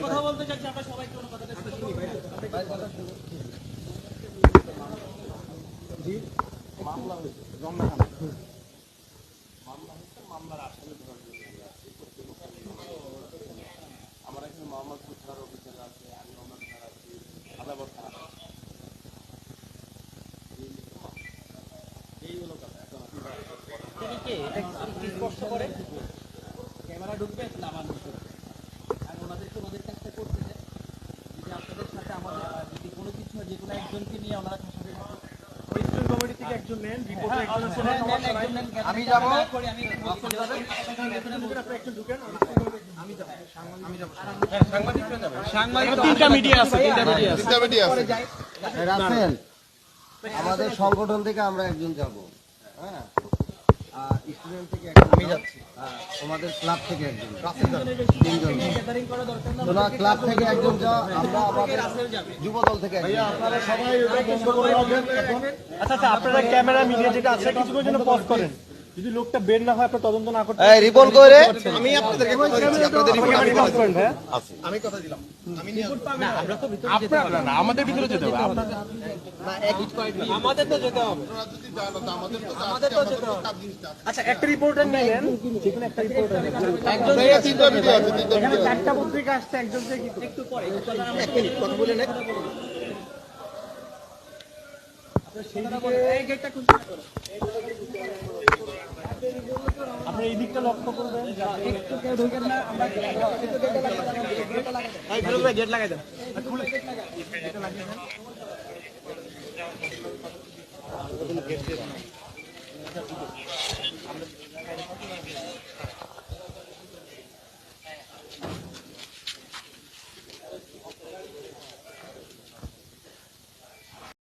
কথা বলতে চাচ্ছি আমরা সবাই কোনো কথাটা শুনি ভাই। জি মামলা হয়েছে রমনা থানা মামলা হচ্ছে মামলার আসামি ধরার জন্য আমরা এখানে মোহাম্মদপুর থানার অফিসার আছে আমি রমনা থানার আছি আদাবর থানা এই হলো কথা এখন স্পষ্ট করে ক্যামেরা ঢুকবে না আমার আর ওনাদেরকে ওনাদের কাজটা করতে দেয় যদি আপনাদের সাথে আমাদের যদি কোনো কিছু হয় যে কোনো একজনকে নিয়ে ওনারা খাসাবে পরিষ্কার কমিটি থেকে একজন নেন রিপোর্টে একজন আমি যাব আমি একজন ঢুকেন আমি যাব সাংবাদিকরা যাবে সাংবাদিক তিনটা মিডিয়া আছে রাসেল আমাদের সংগঠন থেকে আমরা একজন যাব হ্যাঁ আর স্টুডেন্ট থেকে একজন আমি যাচ্ছি আমাদের ক্লাব থেকে একজন তিনজন তোমরা ক্লাব থেকে একজন যাও আমরা আমাদের যুব দল থেকে একজন আপনারা সবাই বন্ধ করে রাখবেন আচ্ছা আচ্ছা আপনারা ক্যামেরা মিডিয়া যেটা আছে কিছুক্ষণের জন্য পজ করেন যদি লোকটা বের না হয় আপনারা তদন্ত না করতে রিপোর্ট করে আমি আপনাদেরকে কথা দিচ্ছি আপনাদের রিপোর্ট করেন হ্যাঁ আমি কথা দিলাম আমি নিয়ে না আমরা তো ভিতরে আপনারা না আমাদের ভিতরে যেতে হবে আপনারা না এক আমাদের তো যেতে হবে আমাদের তো যেতে হবে আচ্ছা একটা রিপোর্টার নিলেন যেখানে একটা রিপোর্টার একজন তিনটা ভিডিও আছে এখানে চারটা পত্রিকা আসছে একজন থেকে একটু পরে এক মিনিট কথা বলে নেন এই গেটটা খুলতে করো আপনি এই দিকটা লক্ষ্য করবেন একটু কেউ ঢোকেন না আমরা গেট লাগাই দেন খুলে গেট লাগিয়ে দেন